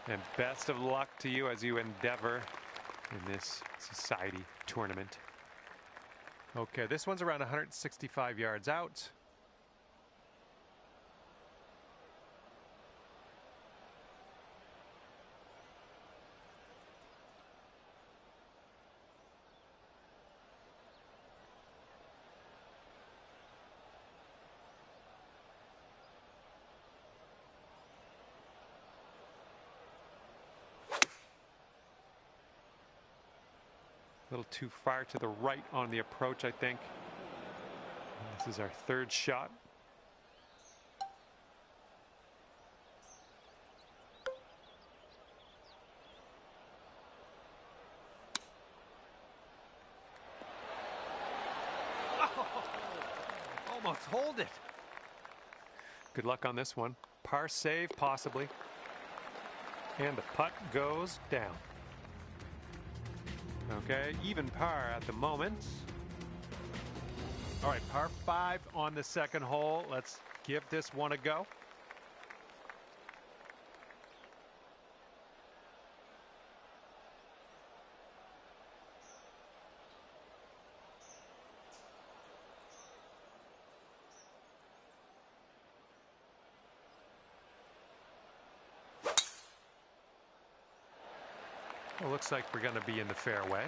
And best of luck to you as you endeavor in this society tournament. Okay, this one's around 165 yards out. A little too far to the right on the approach, I think. This is our third shot. Oh, almost hold it. Good luck on this one. Par save, possibly. And the putt goes down. Okay, even par at the moment. All right, par 5 on the second hole. Let's give this one a go. Well, looks like we're going to be in the fairway.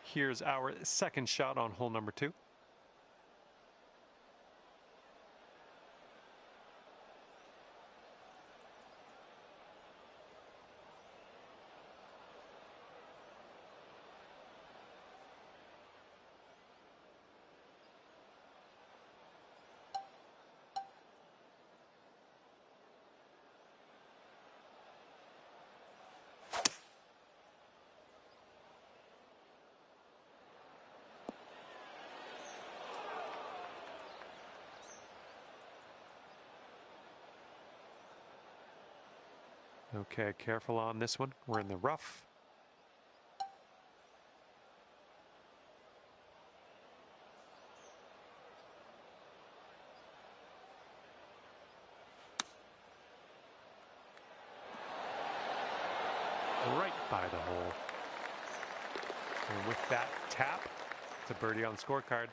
Here's our second shot on hole number 2. Okay, careful on this one. We're in the rough. Right by the hole. And with that tap, it's a birdie on the scorecard.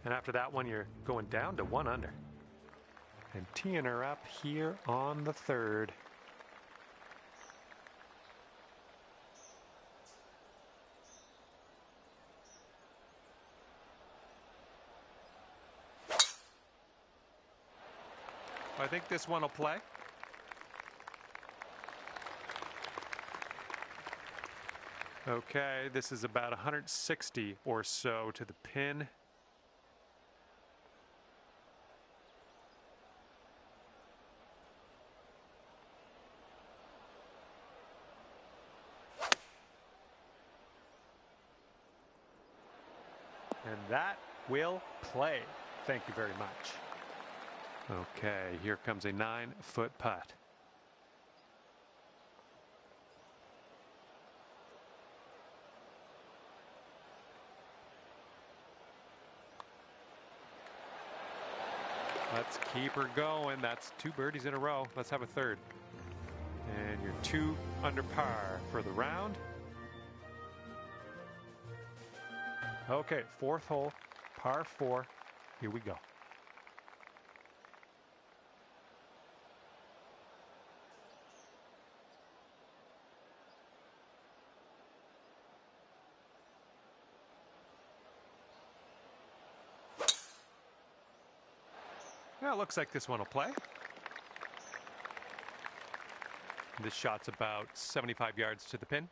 And after that one, you're going down to 1 under. And teeing her up here on the third. I think this one will play. Okay, this is about 160 or so to the pin. And that will play. Thank you very much. Okay, here comes a 9-foot putt. Let's keep her going. That's 2 birdies in a row. Let's have a third. And you're 2 under par for the round. Okay, 4th hole, par 4. Here we go. Well, it looks like this one will play. This shot's about 75 yards to the pin.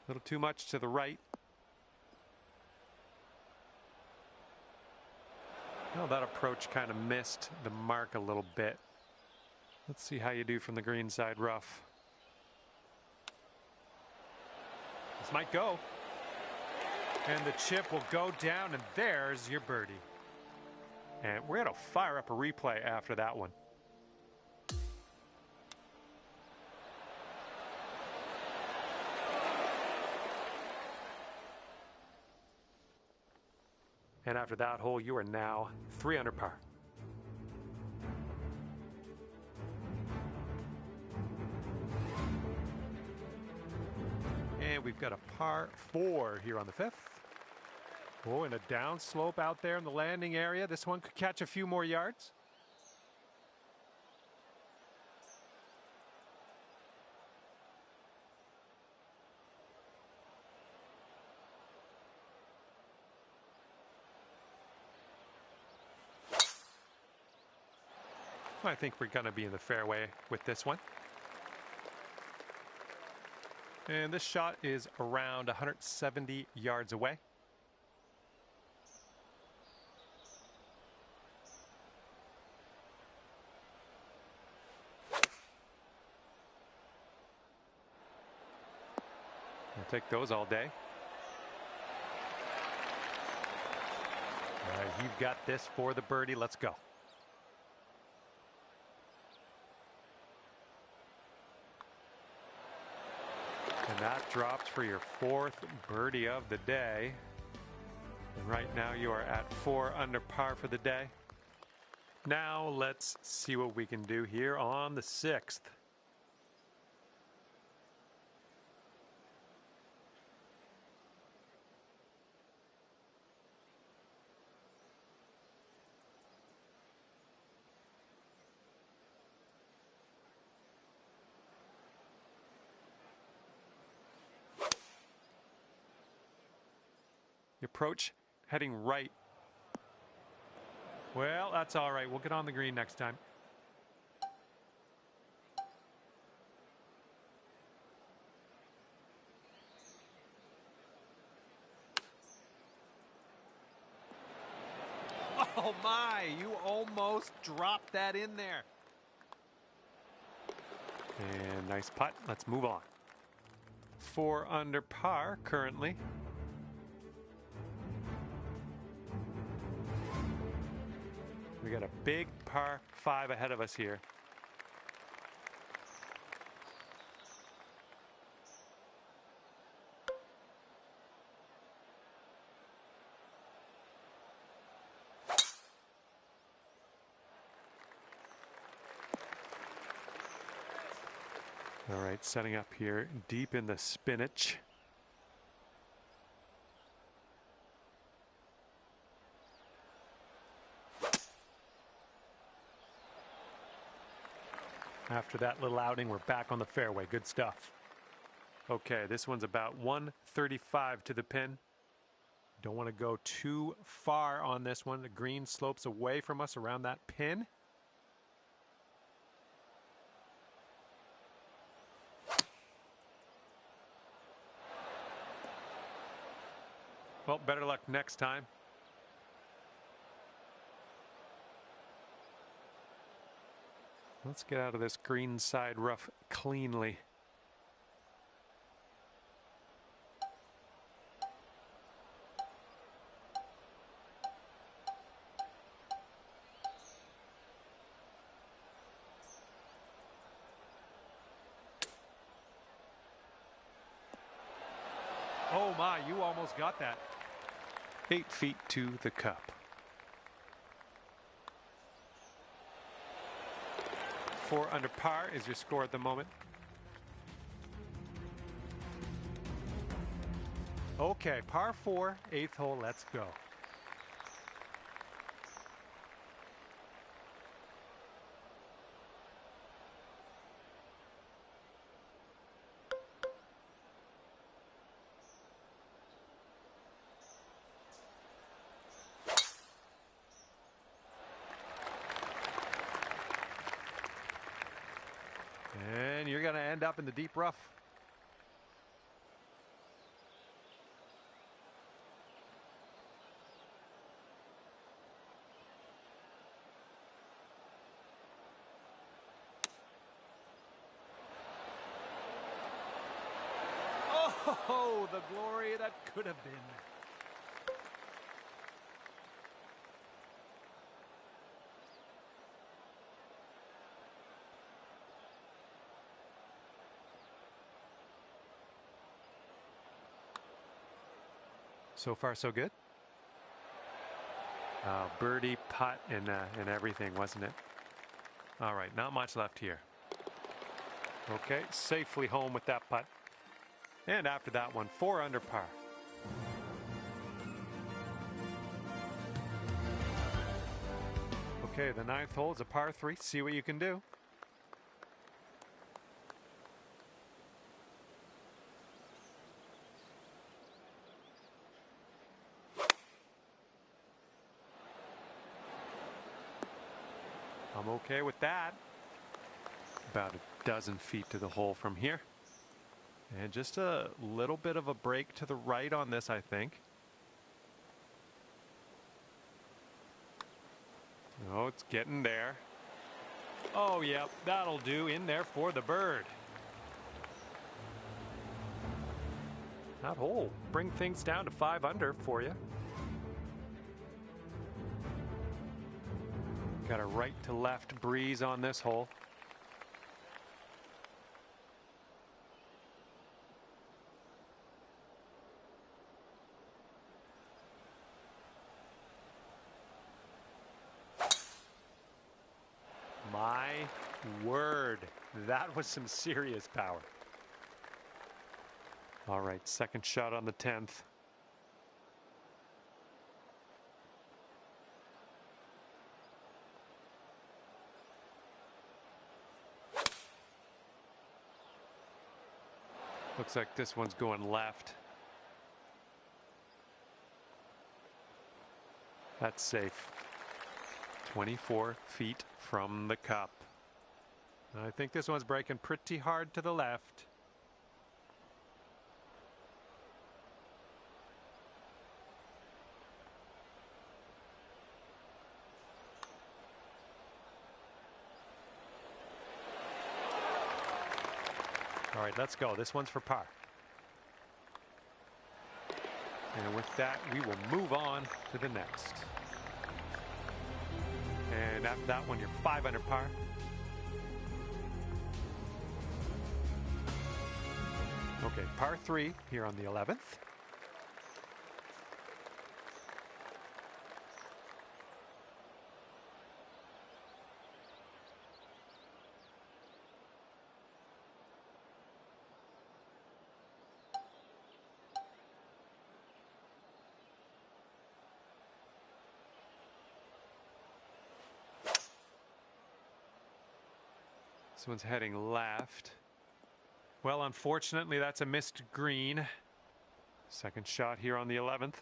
A little too much to the right. Well, that approach kind of missed the mark a little bit. Let's see how you do from the green side rough. This might go. And the chip will go down, and there's your birdie. And we're going to fire up a replay after that one. And after that hole, you are now 3 under par. And we've got a par 4 here on the 5th. Oh, and a down slope out there in the landing area. This one could catch a few more yards. I think we're going to be in the fairway with this one. And this shot is around 170 yards away. I'll take those all day. All right, you've got this for the birdie. Let's go. And that drops for your 4th birdie of the day. And right now you are at 4 under par for the day. Now let's see what we can do here on the 6th. Approach heading right. Well, that's all right. We'll get on the green next time. Oh my, you almost dropped that in there. And nice putt. Let's move on. 4 under par currently. We got a big par 5 ahead of us here. All right, setting up here deep in the spinach. After that little outing, we're back on the fairway. Good stuff. Okay, this one's about 135 to the pin. Don't want to go too far on this one. The green slopes away from us around that pin. Well, better luck next time. Let's get out of this green side rough cleanly. Oh my, you almost got that. 8 feet to the cup. 4 under par is your score at the moment. Okay, par 4, 8th hole, let's go. And you're going to end up in the deep rough. Oh, the glory that could have been. So far, so good. Birdie, putt, and everything, wasn't it? All right, not much left here. Okay, safely home with that putt. And after that one, 4 under par. Okay, the 9th hole is a par 3. See what you can do. I'm okay with that. About a dozen feet to the hole from here. And just a little bit of a break to the right on this, I think. Oh, it's getting there. Oh, yep, that'll do. In there for the bird. That hole bring things down to 5 under for you. Got a right to left breeze on this hole. My word, that was some serious power. All right, second shot on the 10th. Looks like this one's going left. That's safe. 24 feet from the cup. I think this one's breaking pretty hard to the left. All right, let's go. This one's for par. And with that, we will move on to the next. And after that one, you're 5 under par. Okay, par 3 here on the 11th. This one's heading left. Well, unfortunately, that's a missed green. Second shot here on the 11th.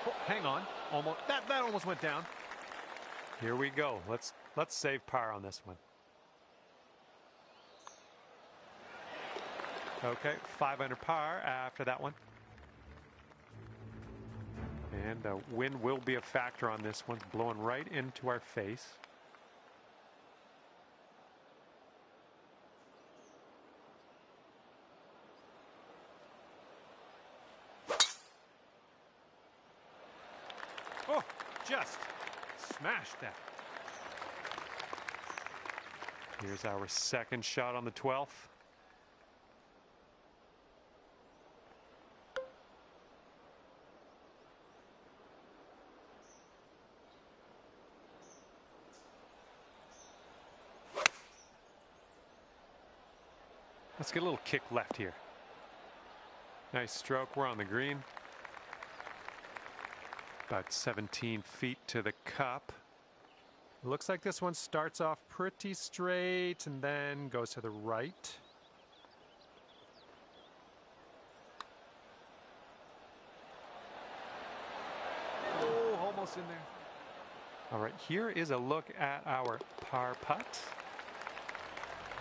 Oh, hang on. Almost that almost went down. Here we go. Let's save par on this one. Okay, 5 under par after that one. And the wind will be a factor on this one, blowing right into our face. Oh, just smashed that. Here's our second shot on the 12th. Let's get a little kick left here. Nice stroke. We're on the green. About 17 feet to the cup. Looks like this one starts off pretty straight and then goes to the right. Oh, almost in there. All right, here is a look at our par putt.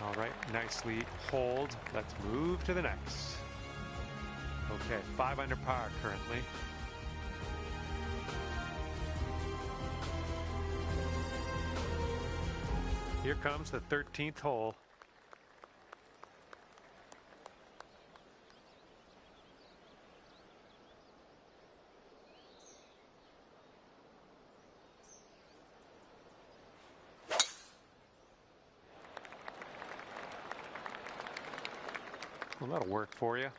All right, nicely hold. Let's move to the next. Okay, 5 under par currently. Here comes the 13th hole. Well, that'll work for you.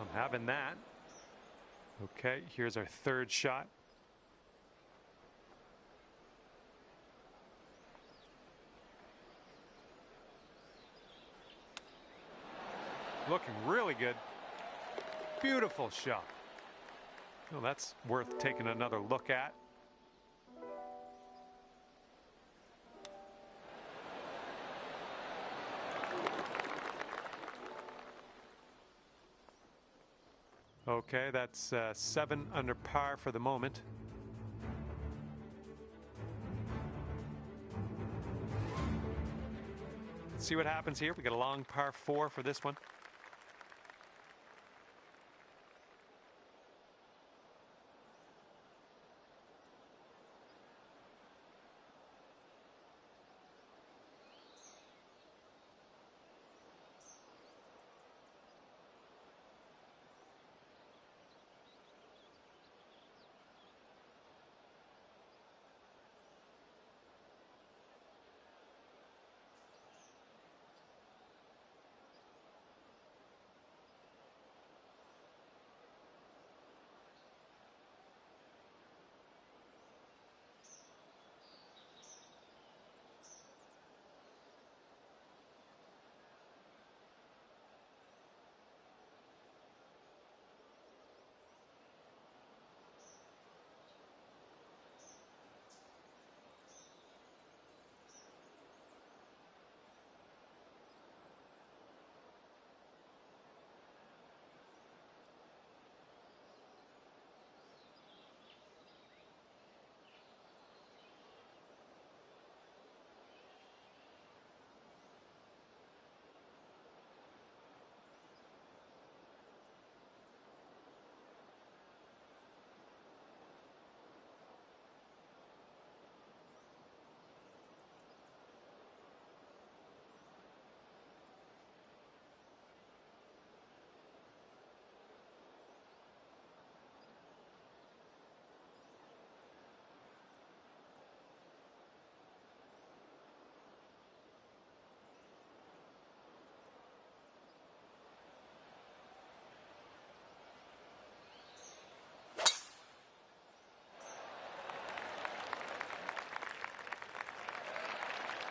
I'm having that. Okay, here's our third shot. Looking really good. Beautiful shot. Well, that's worth taking another look at. Okay, that's 7 under par for the moment. Let's see what happens here. We got a long par 4 for this one.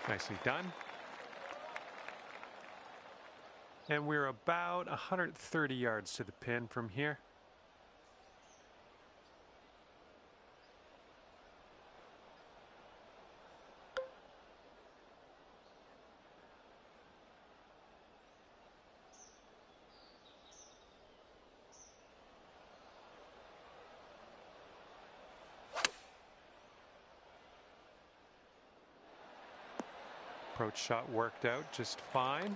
Nicely done. And we're about 130 yards to the pin from here. Approach shot worked out just fine.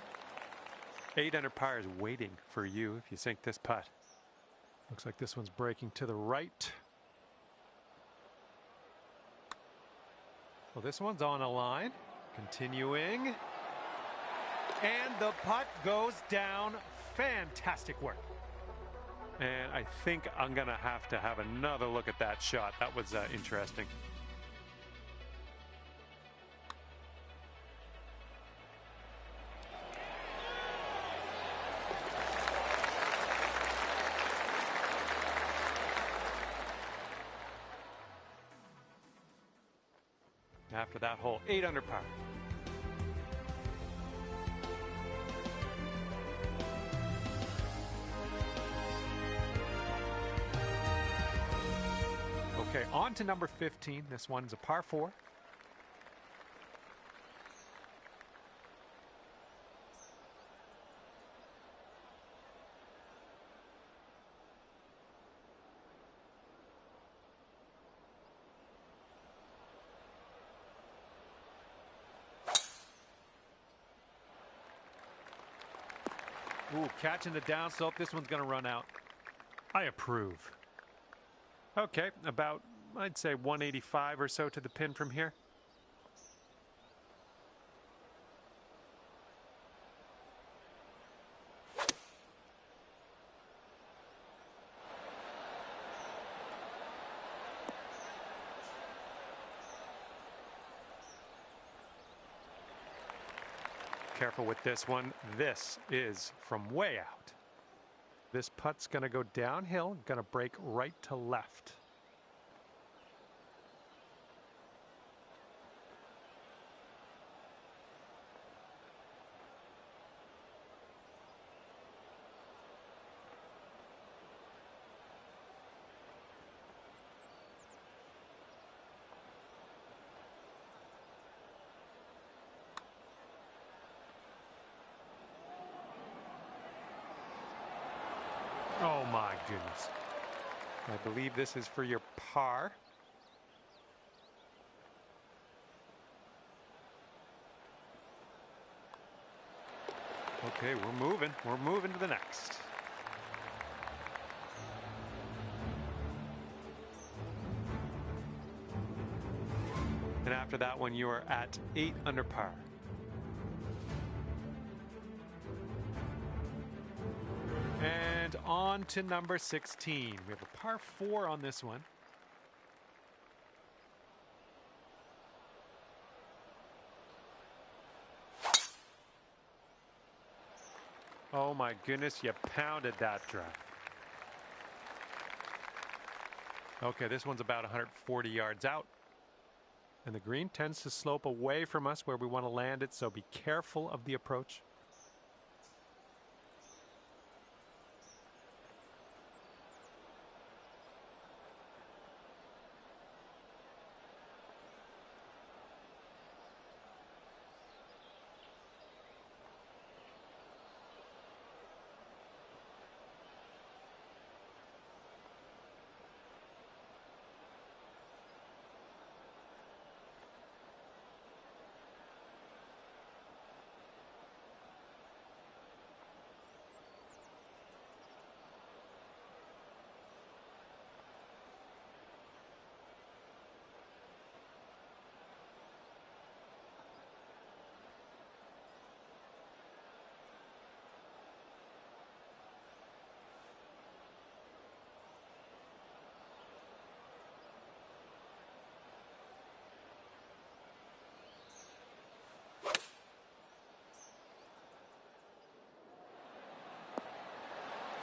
8 under par is waiting for you if you sink this putt. Looks like this one's breaking to the right. Well, this one's on a line. Continuing. And the putt goes down. Fantastic work. And I think I'm going to have another look at that shot. That was interesting. After that hole, 8 under par. Okay, on to number 15. This one's a par 4. Ooh, catching the downslope. This one's going to run out. I approve. Okay, about, I'd say 185 or so to the pin from here. Careful with this one. This is from way out. This putt's going to go downhill, going to break right to left. Oh my goodness. I believe this is for your par. Okay, we're moving. We're moving to the next. And after that one, you are at 8 under par. And on to number 16. We have a par 4 on this one. Oh my goodness, you pounded that drive. Okay, this one's about 140 yards out. And the green tends to slope away from us where we want to land it, so be careful of the approach.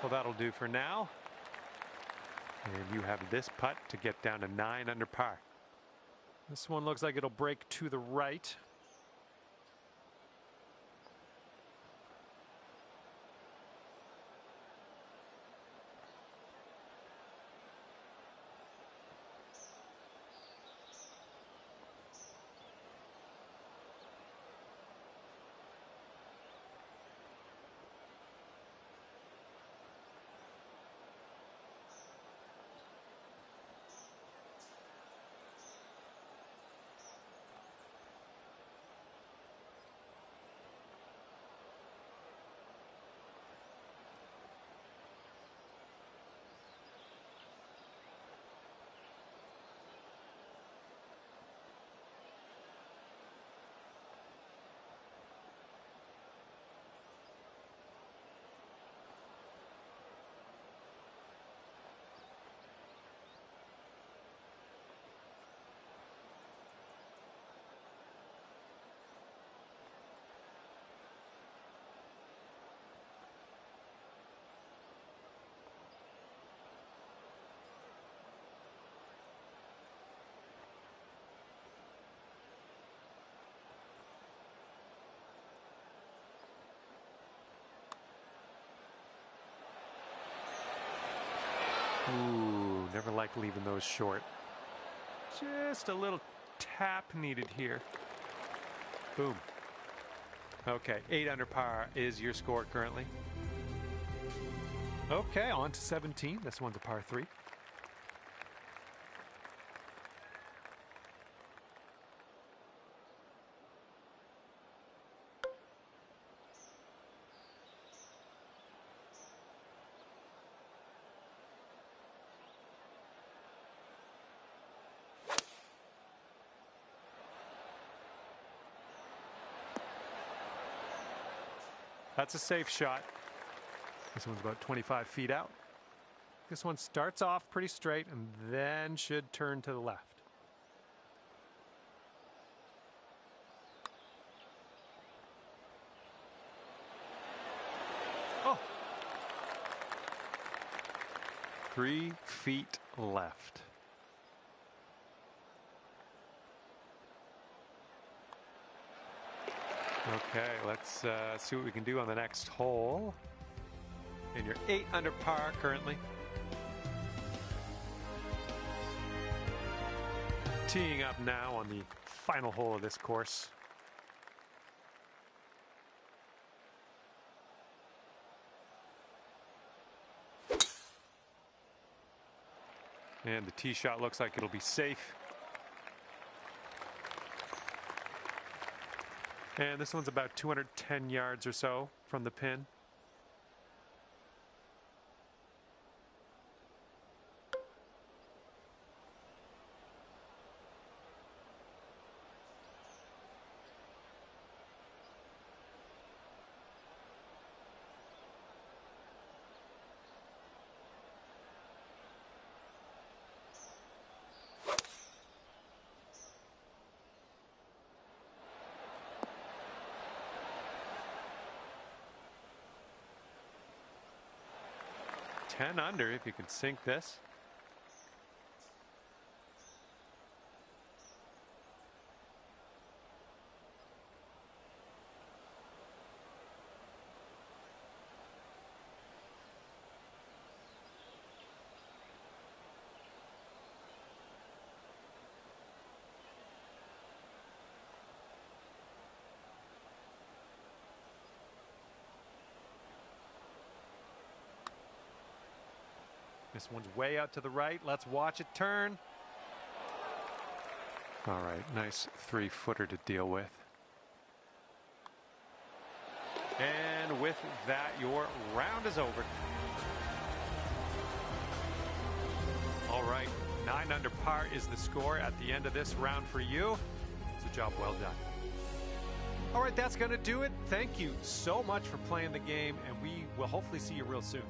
Well, that'll do for now. And you have this putt to get down to 9 under par. This one looks like it'll break to the right. Ooh, never like leaving those short. Just a little tap needed here. Boom. Okay, 8 under par is your score currently. Okay, on to 17. This one's a par 3. That's a safe shot. This one's about 25 feet out. This one starts off pretty straight and then should turn to the left. Oh! 3 feet left. Okay, let's see what we can do on the next hole. And you're 8 under par currently. Teeing up now on the final hole of this course. And the tee shot looks like it'll be safe. And this one's about 210 yards or so from the pin. Ten under if you can sink this. This one's way out to the right. Let's watch it turn. All right, nice 3-footer to deal with. And with that, your round is over. All right, 9 under par is the score at the end of this round for you. It's a job well done. All right, that's going to do it. Thank you so much for playing the game, and we will hopefully see you real soon.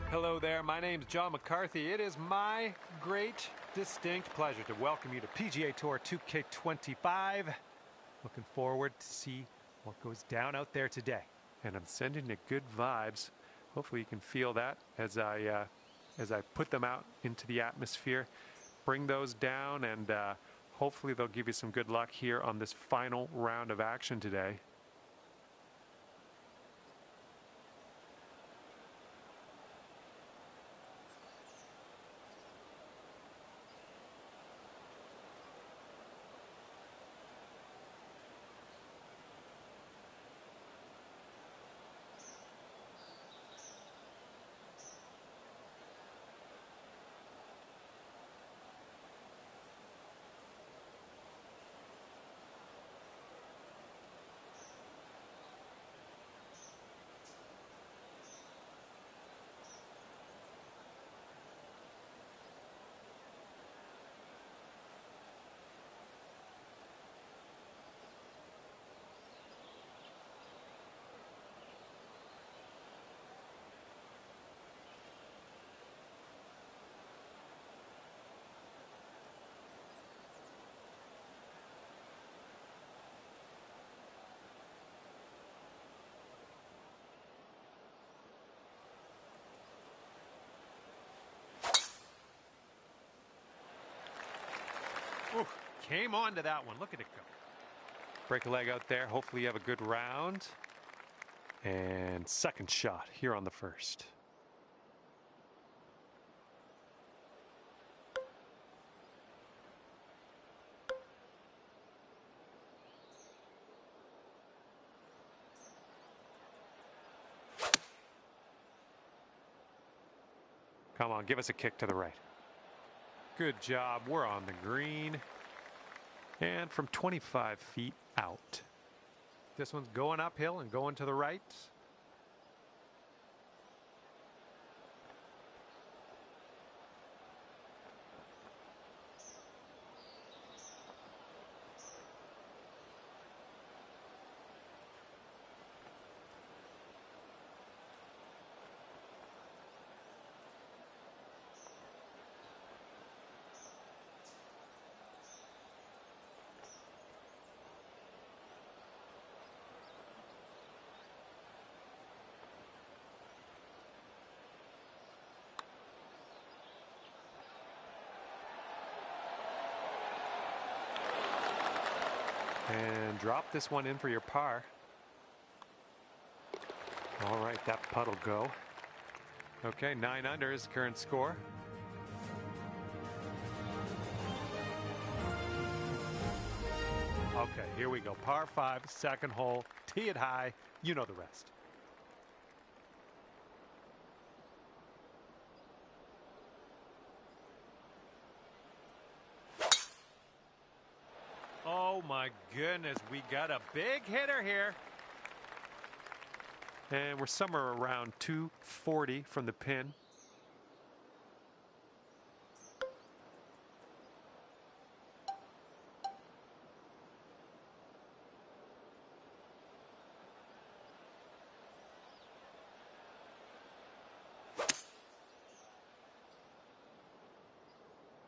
Hello there, my name's John McCarthy. It is my great, distinct pleasure to welcome you to PGA Tour 2K25. Looking forward to see what goes down out there today. And I'm sending you good vibes. Hopefully you can feel that as I put them out into the atmosphere. Bring those down, and hopefully they'll give you some good luck here on this final round of action today. Ooh, came on to that one. Look at it go. Break a leg out there. Hopefully you have a good round. And second shot here on the first. Come on, give us a kick to the right. Good job. We're on the green. And from 25 feet out. This one's going uphill and going to the right. And drop this one in for your par. All right, that putt'll go. Okay, 9 under is current score. Okay, here we go. Par 5, second hole. Tee it high. You know the rest. Oh my goodness, we got a big hitter here. And we're somewhere around 240 from the pin.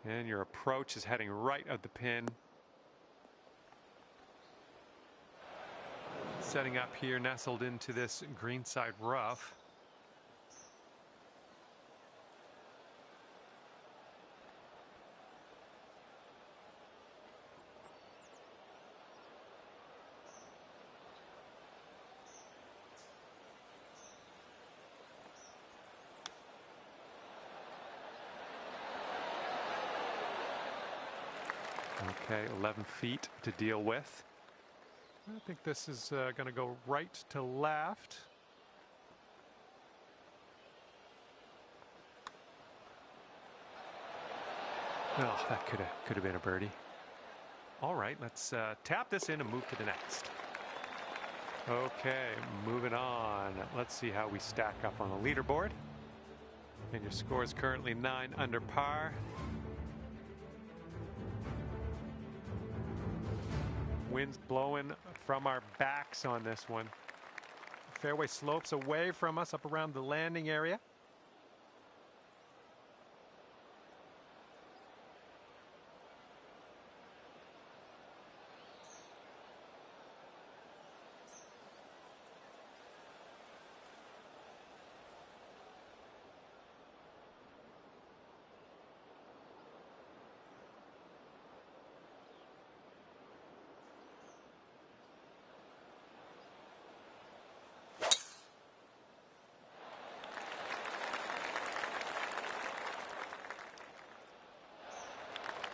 And your approach is heading right at the pin. Setting up here, nestled into this greenside rough. Okay, 11 feet to deal with. I think this is going to go right to left. Oh, that could have been a birdie. All right, let's tap this in and move to the next. Okay, moving on. Let's see how we stack up on the leaderboard. And your score is currently 9 under par. Wind's blowing from our backs on this one. Fairway slopes away from us up around the landing area.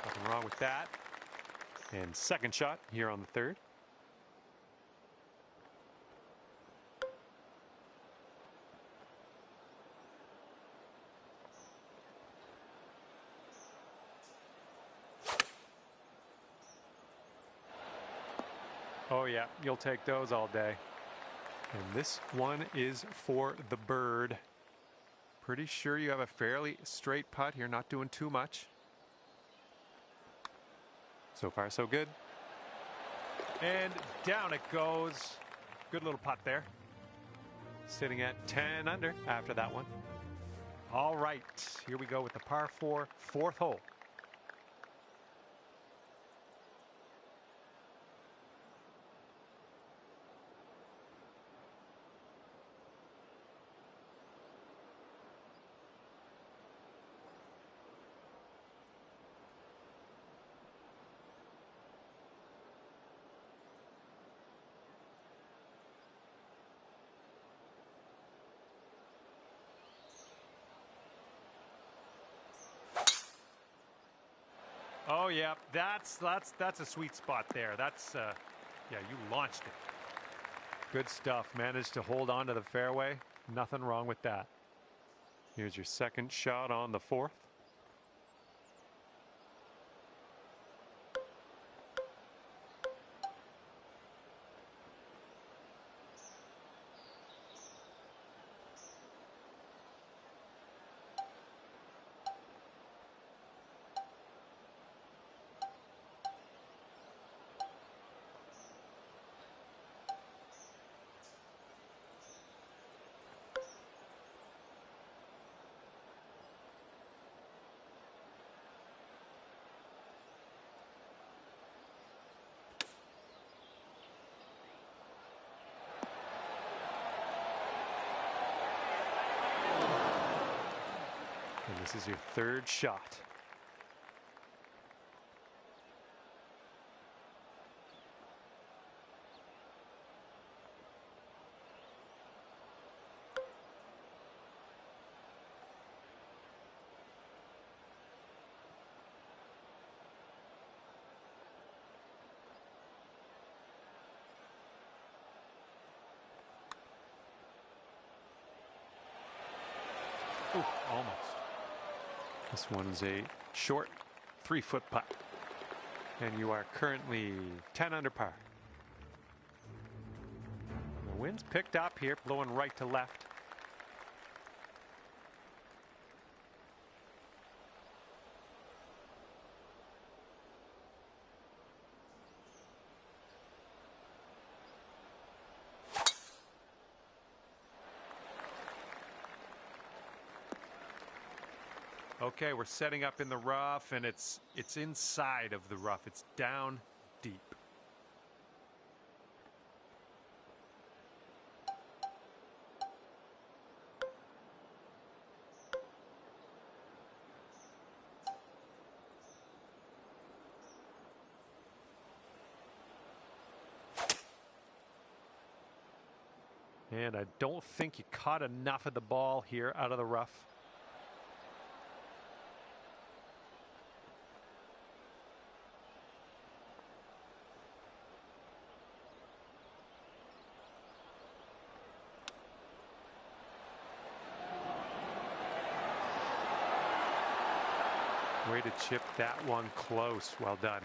Nothing wrong with that. And second shot here on the third. Oh yeah, you'll take those all day. And this one is for the bird. Pretty sure you have a fairly straight putt here, not doing too much. So far, so good. And down it goes. Good little putt there. Sitting at 10 under after that one. All right, here we go with the par 4, fourth hole. Oh yeah, that's a sweet spot there. That's yeah, you launched it. Good stuff. Managed to hold on to the fairway. Nothing wrong with that. Here's your second shot on the fourth. And this is your third shot. Ooh, almost. This one's a short 3-foot putt. And you are currently 10 under par. The wind's picked up here, blowing right to left. Okay, we're setting up in the rough, and it's inside of the rough. It's down deep. And I don't think you caught enough of the ball here out of the rough. Way to chip that one close. Well done.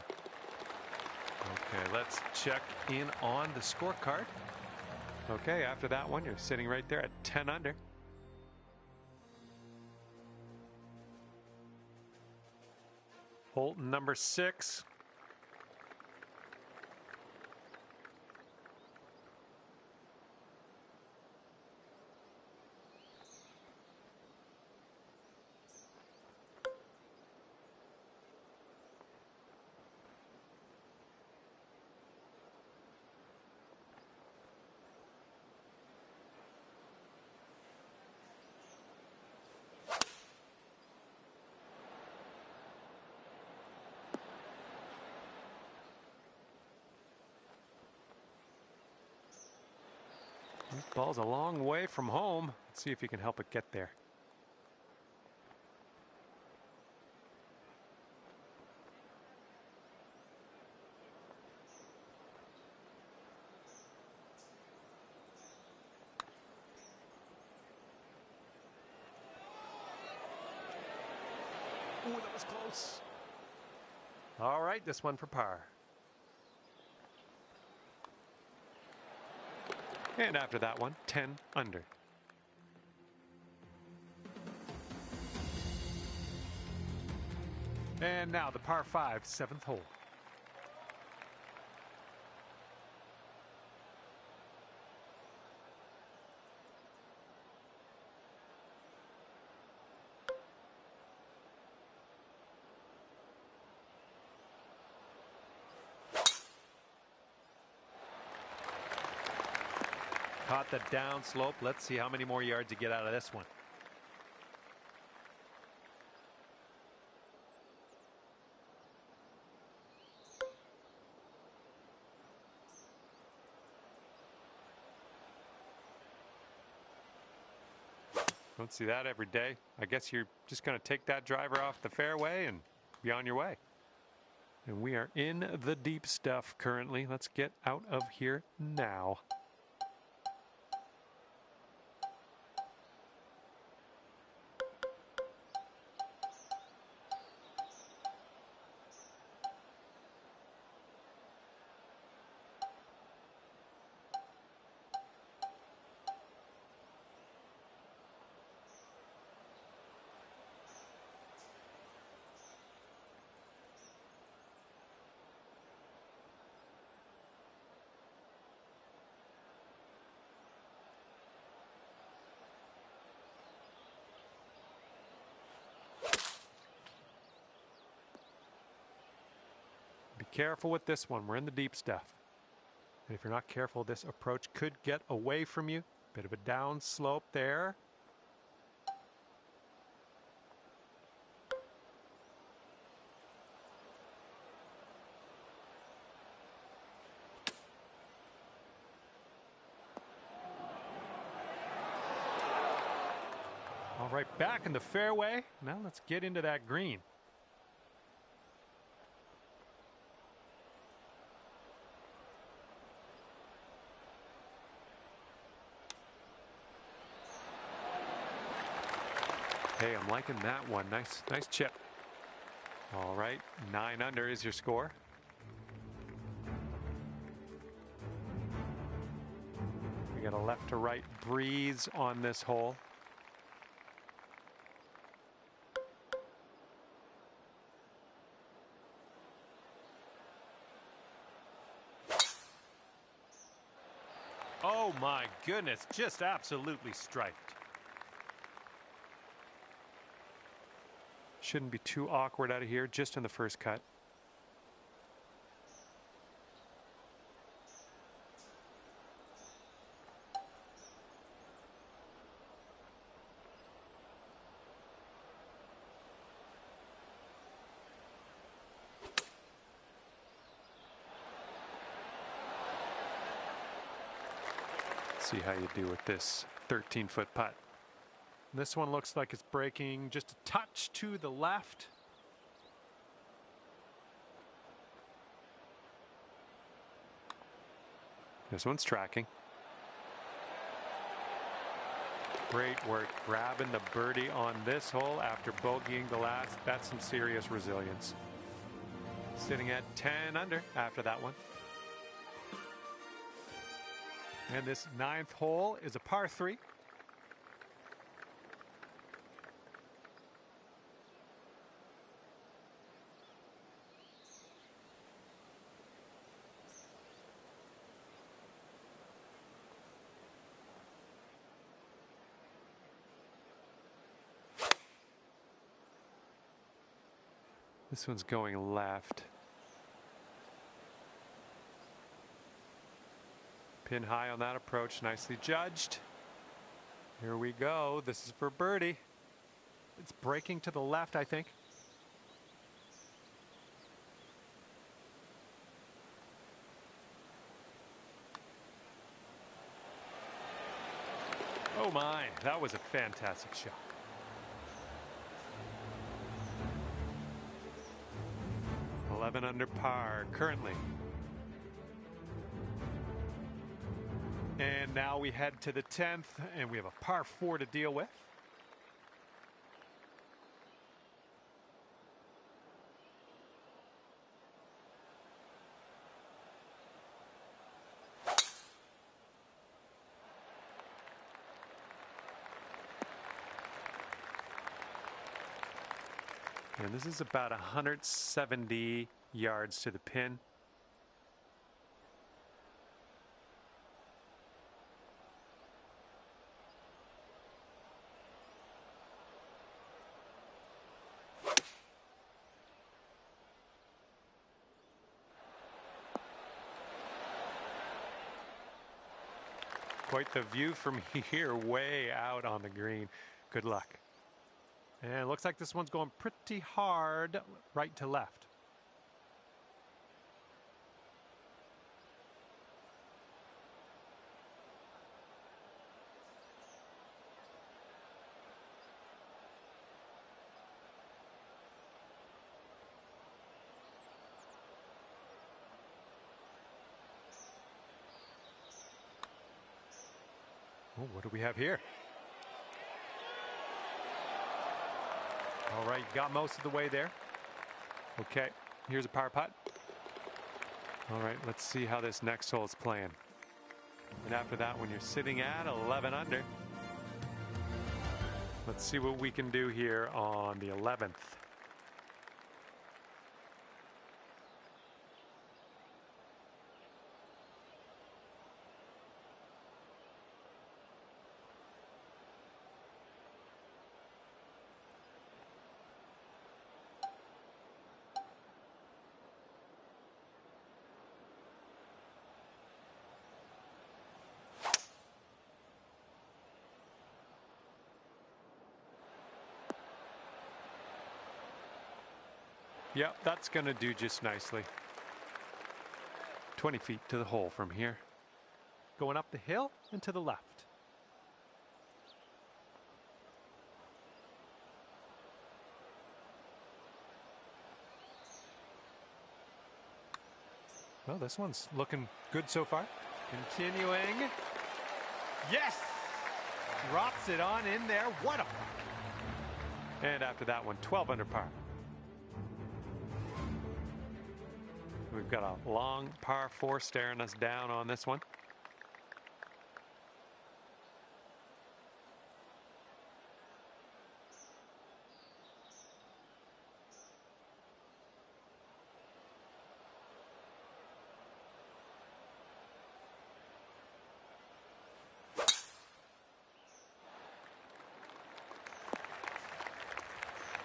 Okay, let's check in on the scorecard. Okay, after that one, you're sitting right there at 10 under. Hole number 6. This ball's a long way from home. Let's see if you can help it get there. Ooh, that was close. All right, this one for par. And after that one, 10 under. And now the par 5, 7th hole. Caught the down slope. Let's see how many more yards you get out of this one. Don't see that every day. I guess you're just going to take that driver off the fairway and be on your way. And we are in the deep stuff currently. Let's get out of here now. Be careful with this one. We're in the deep stuff. And if you're not careful, this approach could get away from you. Bit of a down slope there. All right, back in the fairway. Now let's get into that green. Hey, I'm liking that one. Nice chip. All right, 9 under is your score. We got a left to right breeze on this hole. Oh my goodness, just absolutely striped. Shouldn't be too awkward out of here, just in the first cut. See how you do with this 13-foot putt. This one looks like it's breaking just a touch to the left. This one's tracking. Great work grabbing the birdie on this hole after bogeying the last. That's some serious resilience. Sitting at 10 under after that one. And this 9th hole is a par 3. This one's going left. Pin high on that approach, nicely judged. Here we go. This is for birdie. It's breaking to the left, I think. Oh my, that was a fantastic shot. $11 under par currently. And now we head to the 10th, and we have a par 4 to deal with. And this is about 170 yards to the pin. Quite the view from here, way out on the green. Good luck. And it looks like this one's going pretty hard right to left. Oh, what do we have here? All right, got most of the way there. Okay, here's a par putt. All right, let's see how this next hole is playing. And after that, when you're sitting at 11 under, let's see what we can do here on the 11th. Yep, that's going to do just nicely. 20 feet to the hole from here. Going up the hill and to the left. Well, this one's looking good so far. Continuing. Yes! Drops it on in there. What a... And after that one, 12 under par. We've got a long par 4 staring us down on this one.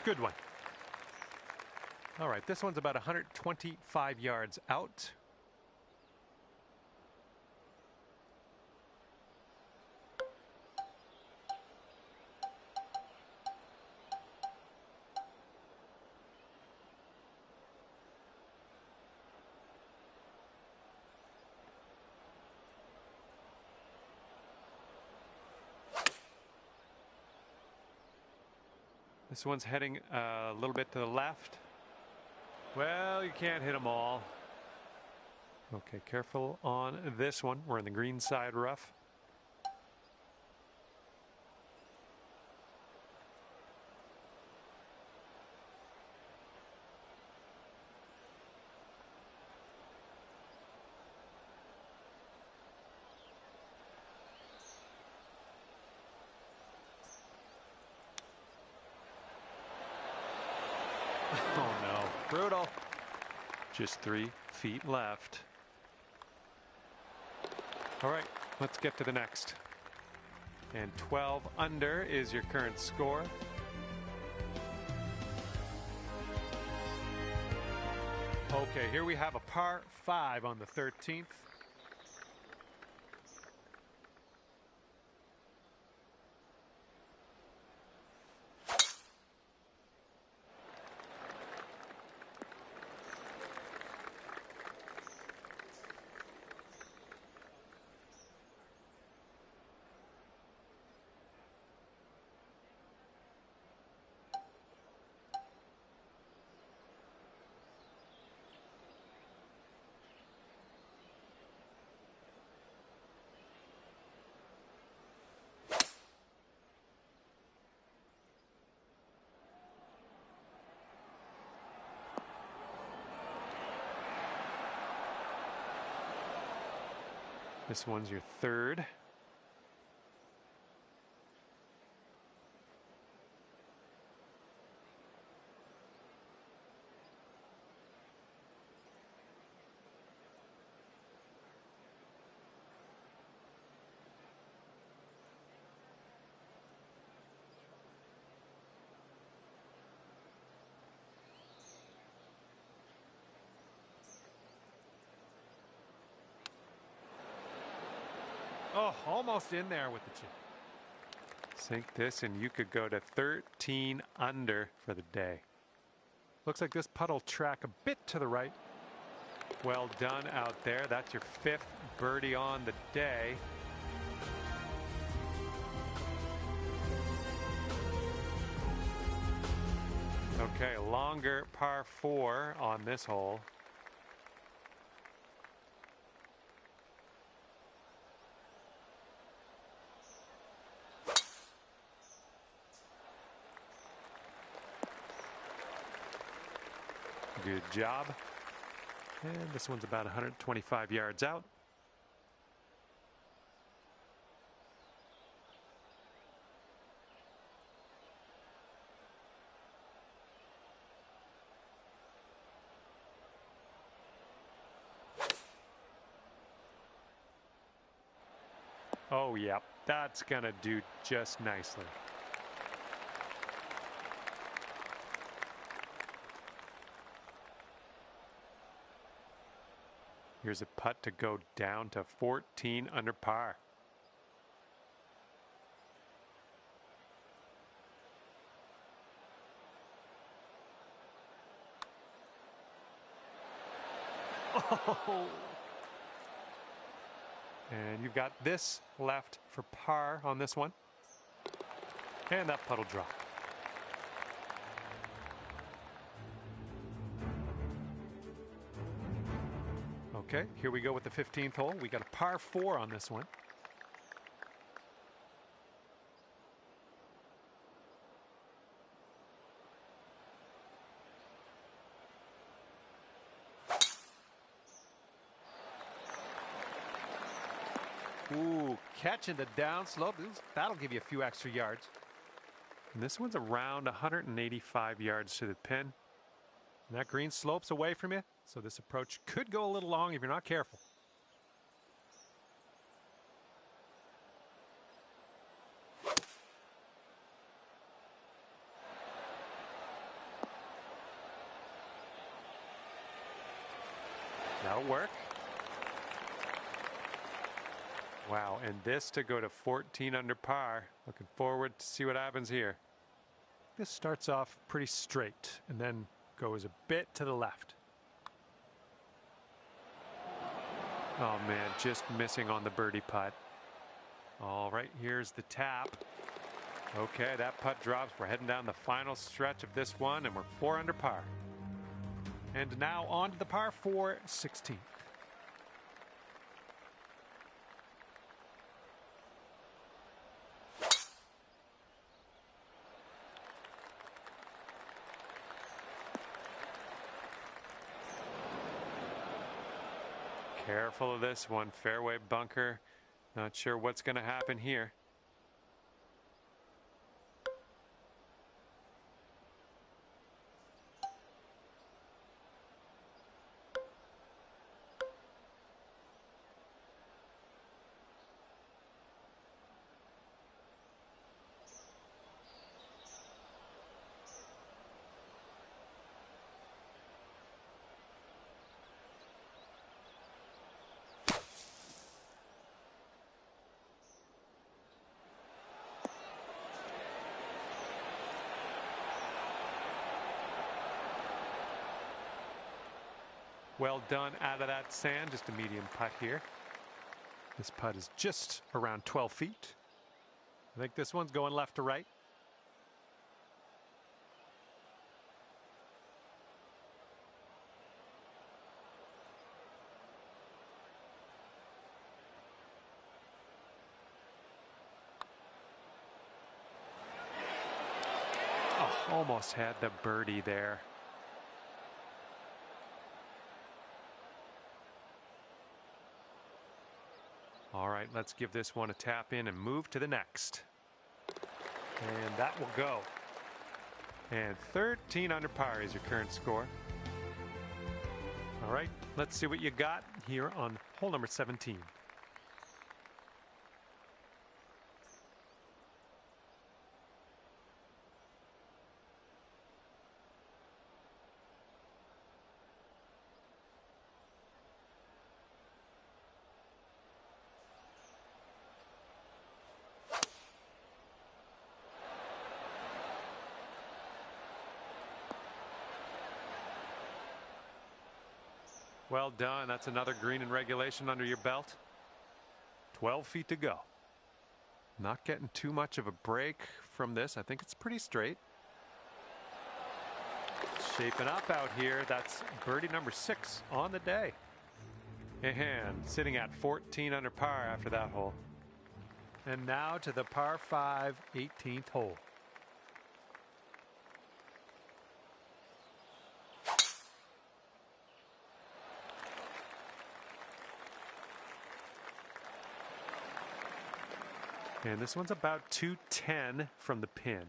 Good one. All right, this one's about 125 yards out. This one's heading a little bit to the left. Well, you can't hit them all. Okay, careful on this one. We're in the green side rough. Oh no, brutal. Just 3 feet left. All right, let's get to the next. And 12 under is your current score. Okay, here we have a par 5 on the 13th. This one's your third. Oh, almost in there with the chip. Sink this and you could go to 13 under for the day. Looks like this putt will track a bit to the right. Well done out there. That's your 5th birdie on the day. Okay, longer par 4 on this hole. Good job. And this one's about 125 yards out. Oh, yeah, that's gonna do just nicely. Here's a putt to go down to 14 under par. Oh. And you've got this left for par on this one. And that putt will drop. Okay, here we go with the 15th hole. We got a par 4 on this one. Ooh, catching the downslope. That'll give you a few extra yards. And this one's around 185 yards to the pin. And that green slopes away from you, so this approach could go a little long if you're not careful. That'll work. Wow, and this to go to 14 under par. Looking forward to see what happens here. This starts off pretty straight and then goes a bit to the left. Oh man, just missing on the birdie putt. All right, here's the tap. Okay, that putt drops. We're heading down the final stretch of this one, and we're 4 under par. And now on to the par 4 16th. Careful of this one, fairway bunker. Not sure what's going to happen here. Well done out of that sand. Just a medium putt here. This putt is just around 12 feet. I think this one's going left to right. Oh, almost had the birdie there. All right, let's give this one a tap in and move to the next. And that will go. And 13 under par is your current score. All right, let's see what you got here on hole number 17. Well done. That's another green in regulation under your belt. 12 feet to go. Not getting too much of a break from this. I think it's pretty straight. Shaping up out here. That's birdie number 6 on the day. And sitting at 14 under par after that hole. And now to the par 5 18th hole. And this one's about 210 from the pin.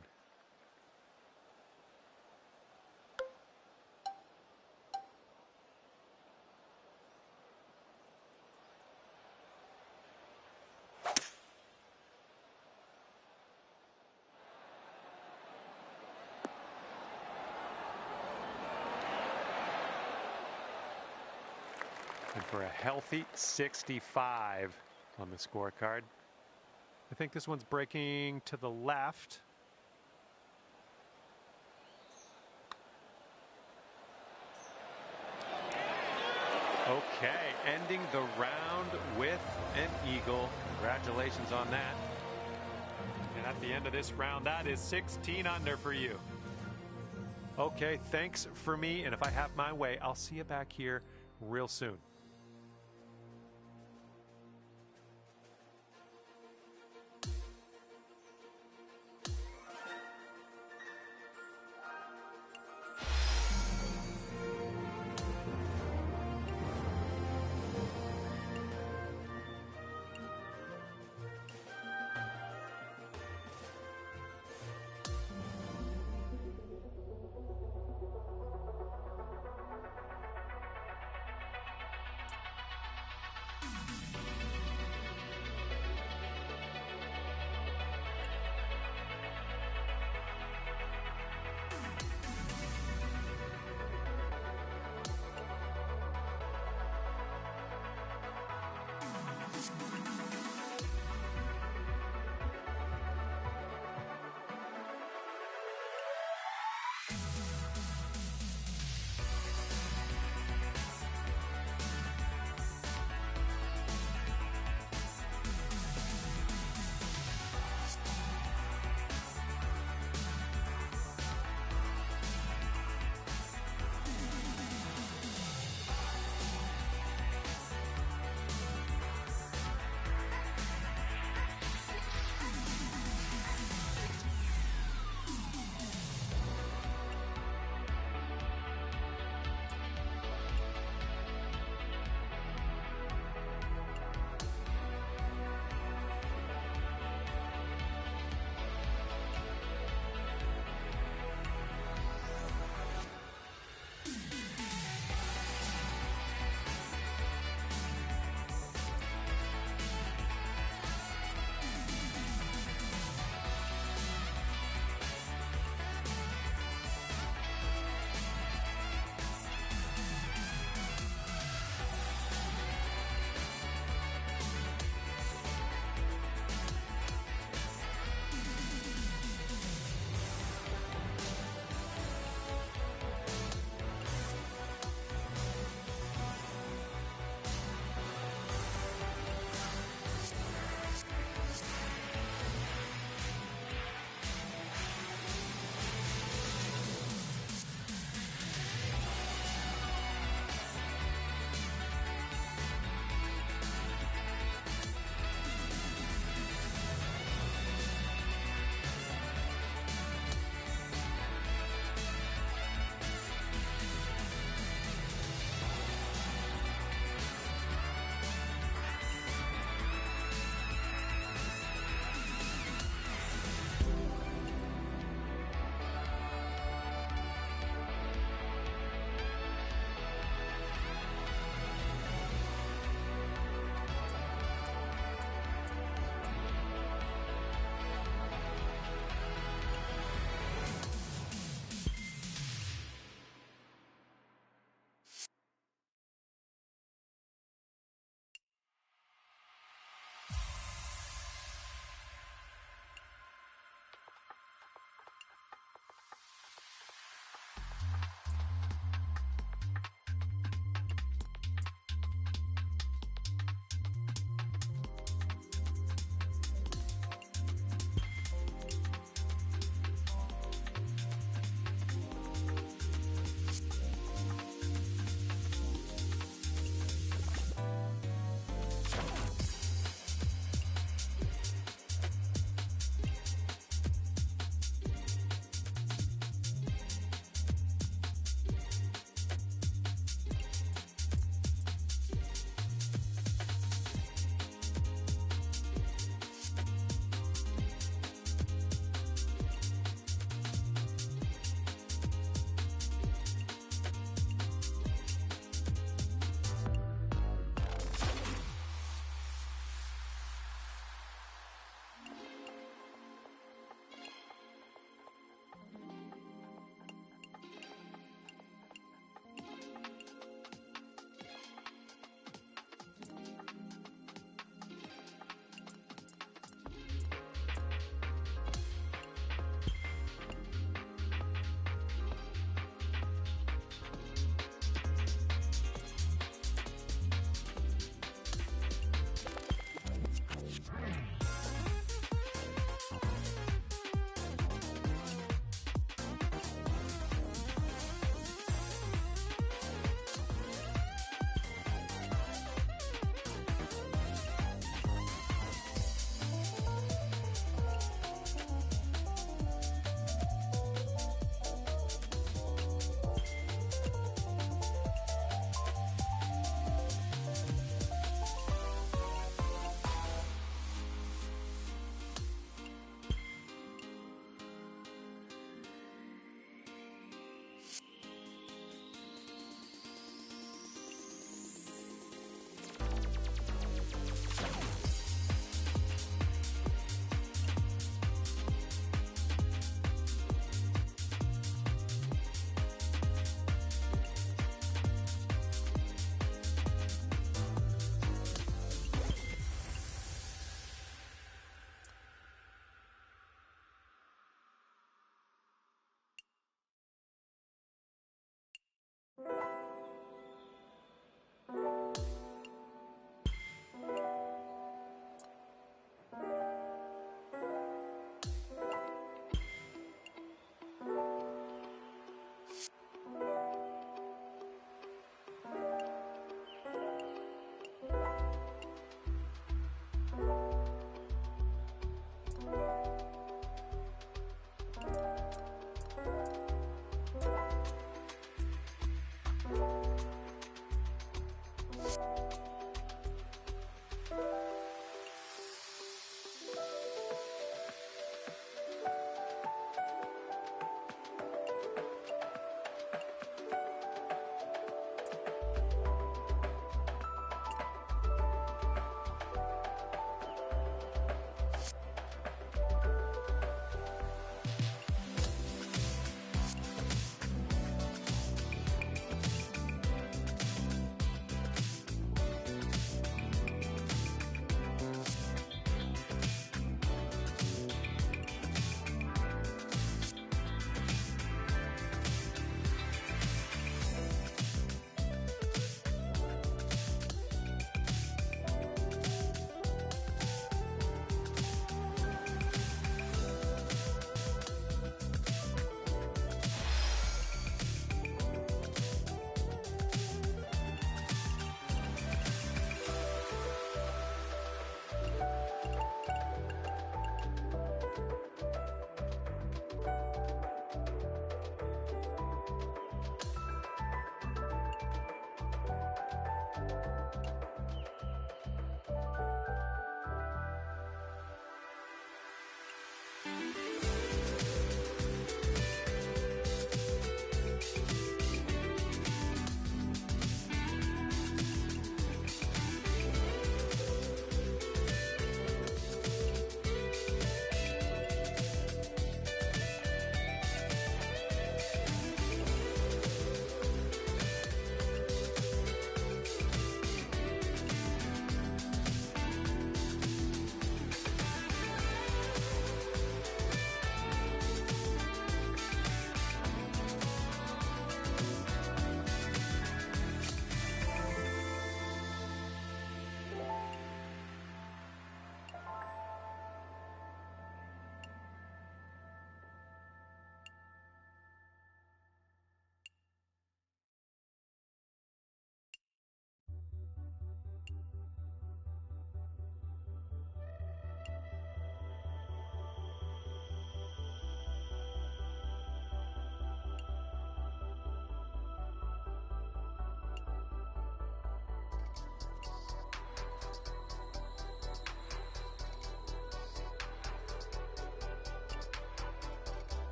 And for a healthy 65 on the scorecard. I think this one's breaking to the left. Okay, ending the round with an eagle. Congratulations on that. And at the end of this round, that is 16 under for you. Okay, thanks for me. And if I have my way, I'll see you back here real soon.